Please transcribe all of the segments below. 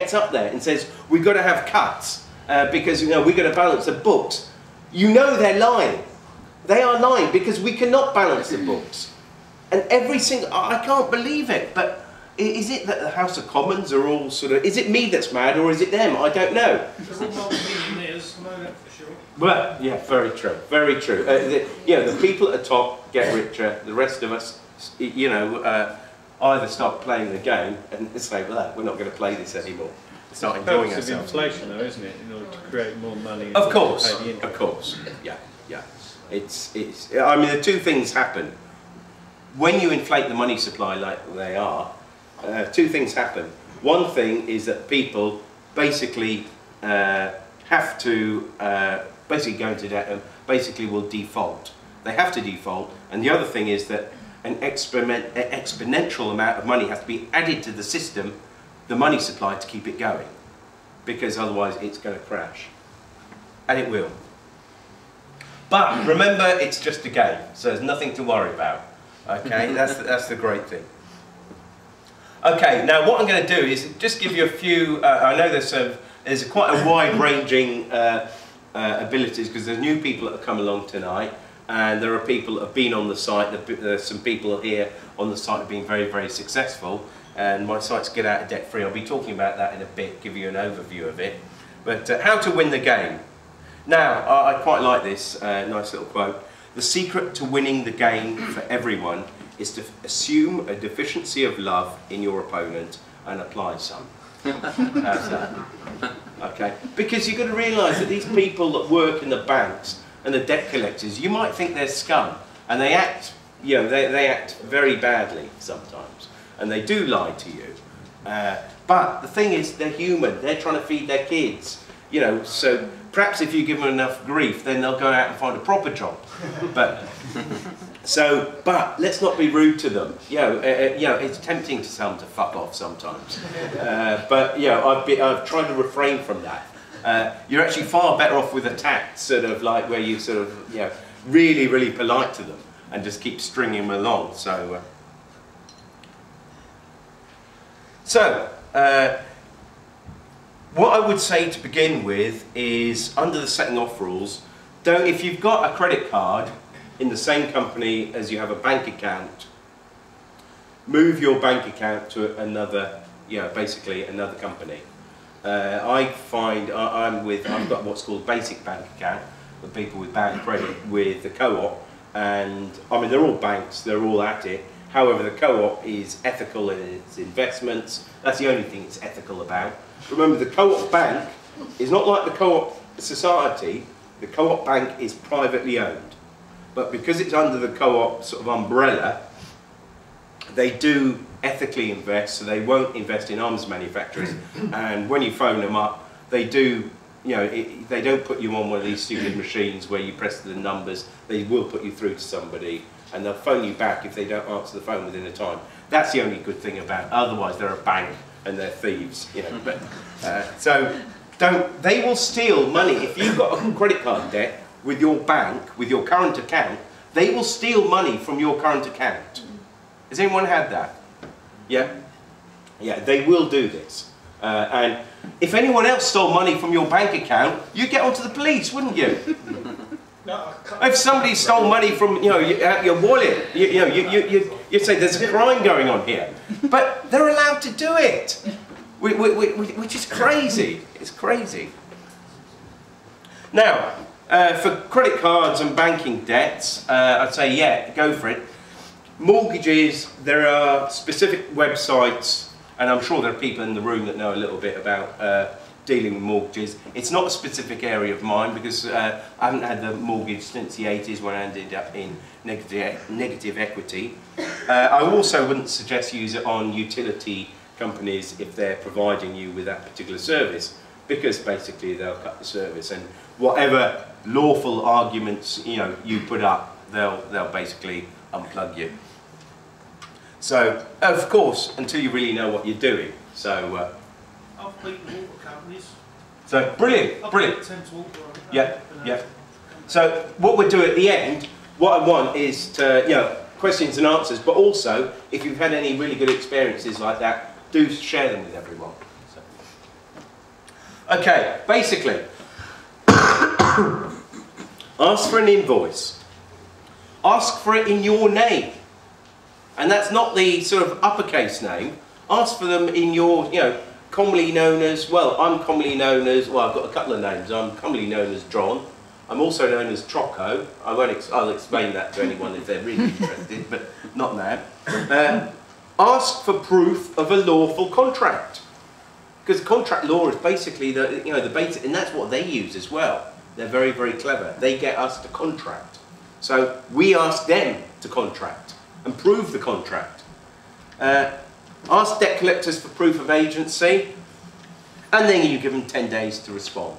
gets up there and says, we've got to have cuts because we've got to balance the books, you know they're lying. They are lying because we cannot balance the books. And every single, I can't believe it, but is it that the House of Commons are all sort of, is it me that's mad or is it them? I don't know. They're all multi-millionaires, I know that for sure. Well, yeah, very true, very true. The people at the top get richer, the rest of us, either start playing the game and say, well, we're not going to play this anymore. Start enjoying ourselves. It's inflation though, isn't it, in order to create more money? Of course, yeah. I mean, the two things happen. When you inflate the money supply like they are, two things happen. One thing is that people basically have to basically go into debt and basically will default. They have to default, and the other thing is that an exponential amount of money has to be added to the system, the money supply, to keep it going, because otherwise it's going to crash, and it will. But remember, it's just a game, so there's nothing to worry about. Okay, that's the great thing. Okay, now what I'm going to do is just give you a few. I know there's quite a wide-ranging abilities, because there's new people that have come along tonight, and there are people that have been on the site. There's some people here on the site that have been very, very successful. And my site's Get Out of Debt Free. I'll be talking about that in a bit, give you an overview of it. But how to win the game. Now, I quite like this nice little quote. The secret to winning the game for everyone is to assume a deficiency of love in your opponent and apply some. How's that? Okay. Because you've got to realise that these people that work in the banks and the debt collectors, you might think they're scum, and they act, they act very badly sometimes, and they do lie to you. But the thing is, they're human. They're trying to feed their kids, So perhaps if you give them enough grief, then they'll go out and find a proper job. But let's not be rude to them. It's tempting to tell them to fuck off sometimes. But I've tried to refrain from that. You're actually far better off with a tact, sort of like where you sort of, really, really polite to them and just keep stringing them along. What I would say to begin with is, under the setting off rules, if you've got a credit card in the same company as you have a bank account, move your bank account to another, basically another company. I find I've got what's called basic bank account with people with bad credit with the co-op, and I mean they're all banks, they're all at it. However, the co-op is ethical in its investments. That's the only thing it's ethical about. Remember, the co-op bank is not like the co-op society. The co-op bank is privately owned, but because it's under the co-op sort of umbrella, they do ethically invest, so they won't invest in arms manufacturers. And when you phone them up, they do, they don't put you on one of these stupid machines where you press the numbers. They will put you through to somebody, and they'll phone you back if they don't answer the phone within a time. That's the only good thing about it. Otherwise, they're a bank and they're thieves, But they will steal money. If you've got a credit card debt with your bank, with your current account, they will steal money from your current account. Has anyone had that? Yeah? Yeah, they will do this. And if anyone else stole money from your bank account, you'd get onto the police, wouldn't you? No, if somebody stole money from your wallet, you'd say there's a crime going on here. But they're allowed to do it, which is crazy. It's crazy. Now, for credit cards and banking debts, I'd say, yeah, go for it. Mortgages, there are specific websites, and I'm sure there are people in the room that know a little bit about dealing with mortgages. It's not a specific area of mine because I haven't had the mortgage since the 80s when I ended up in negative equity. I also wouldn't suggest you use it on utility companies if they're providing you with that particular service, because basically they'll cut the service, and whatever lawful arguments you put up, they'll basically unplug you. So, of course, until you really know what you're doing. So, I've beaten water companies. So, brilliant, brilliant. Yeah, yeah. So, what we'll do at the end, what I want is to, questions and answers, but also, if you've had any really good experiences like that, do share them with everyone. So. Okay, basically, ask for an invoice. Ask for it in your name. And that's not the sort of uppercase name. Ask for them in your, commonly known as, well, I'm commonly known as, well, I've got a couple of names. I'm commonly known as John. I'm also known as Trocco. I'll explain that to anyone if they're really interested, but not now. Ask for proof of a lawful contract. Because contract law is basically the basic, and that's what they use as well. They're very, very clever. They get us to contract. So we ask them to contract and prove the contract. Ask debt collectors for proof of agency, and then you give them 10 days to respond.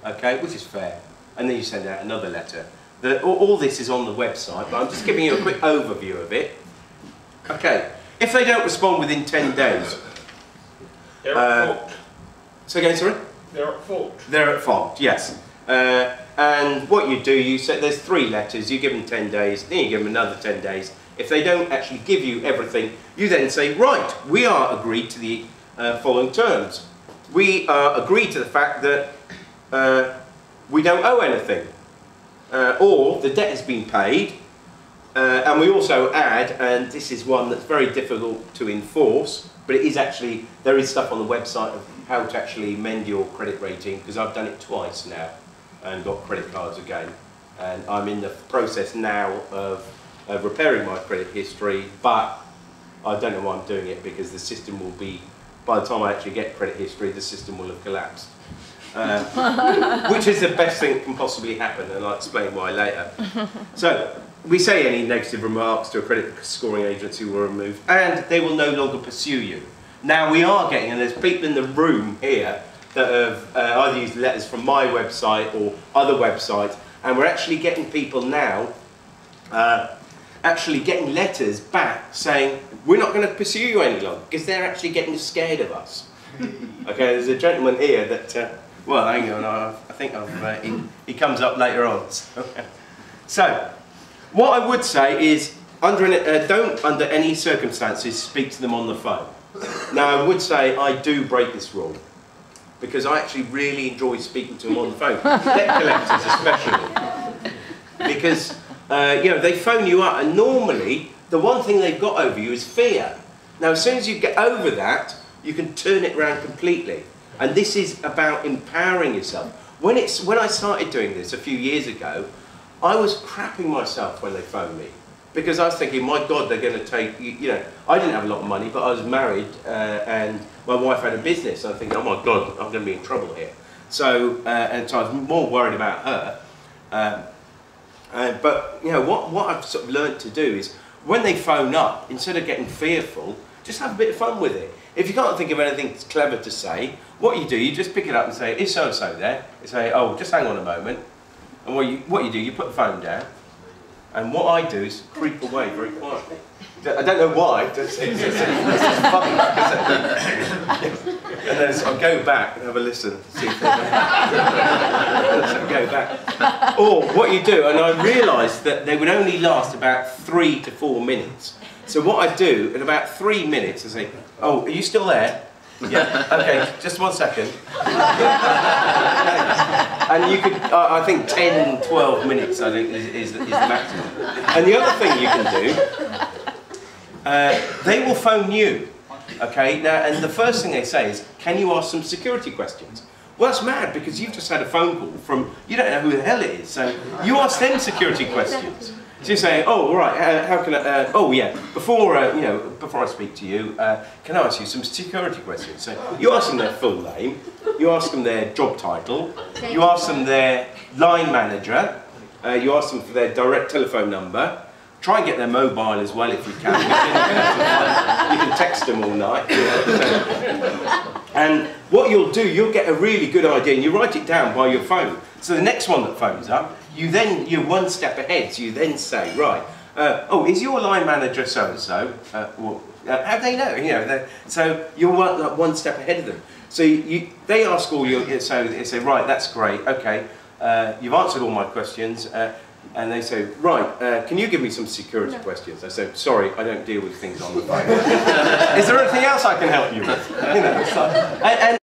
Okay, which is fair. And then you send out another letter. All this is on the website, but I'm just giving you a quick overview of it. Okay, if they don't respond within 10 days, They're at fault. So again, sorry? They're at fault. They're at fault, yes. And what you do, you say there's 3 letters, you give them 10 days, then you give them another 10 days. If they don't actually give you everything, you then say, right, we are agreed to the following terms. We agree to the fact that we don't owe anything, or the debt has been paid, and we also add, and this is one that's very difficult to enforce, but it is actually, there is stuff on the website of how to actually mend your credit rating, because I've done it twice now and got credit cards again, and I'm in the process now of repairing my credit history, but I don't know why I'm doing it, because the system will be, by the time I actually get credit history, the system will have collapsed. Which is the best thing that can possibly happen, and I'll explain why later. So, we say any negative remarks to a credit scoring agency will remove, and they will no longer pursue you. Now we are getting, and there's people in the room here that have either used letters from my website or other websites, and we're actually getting people now actually getting letters back saying, we're not going to pursue you any longer, because they're actually getting scared of us. Okay, there's a gentleman here that, well, hang on, I think he comes up later on. So, what I would say is, don't under any circumstances speak to them on the phone. Now, I would say I do break this rule, because I actually really enjoy speaking to them on the phone. Debt collectors especially. Because, they phone you up, and normally, the one thing they've got over you is fear. Now, as soon as you get over that, you can turn it around completely. And this is about empowering yourself. When I started doing this a few years ago, I was crapping myself when they phoned me. Because I was thinking, my God, they're going to take, I didn't have a lot of money, but I was married and my wife had a business. And I'm thinking, oh my God, I'm going to be in trouble here. So, and so I was more worried about her. But, what I've sort of learned to do is, when they phone up, instead of getting fearful, just have a bit of fun with it. If you can't think of anything clever to say, what you do, you just pick it up and say, is so-and-so there? You say, oh, just hang on a moment. And what you do, you put the phone down, and what I do is creep away very quietly. I don't know why, it's funny. And then I go back and have a listen. See if go back. Or what you do, and I realised that they would only last about 3 to 4 minutes. So what I do, in about 3 minutes, I say, oh, are you still there? Yeah, okay, just 1 second. And you could, I think 10, 12 minutes, I think, is the maximum. And the other thing you can do, they will phone you, okay? Now, and the first thing they say is, can you ask some security questions? Well, that's mad, because you've just had a phone call from, you don't know who the hell it is, so you ask them security questions. So you say, oh, all right, how can I, oh yeah, before I speak to you, can I ask you some security questions? So you ask them their full name, you ask them their job title, you ask them their line manager, you ask them for their direct telephone number, try and get their mobile as well if you can. You can text them all night. And what you'll do, you'll get a really good idea, and you write it down by your phone. So the next one that phones up, you're 1 step ahead, so you then say, right, oh, is your line manager so-and-so? Well, how do they know? So you're 1 step ahead of them. So they ask all your, so they say, right, that's great, okay, you've answered all my questions, and they say, right, can you give me some security questions? I say, sorry, I don't deal with things on the phone. Is there anything else I can help you with? It's like, and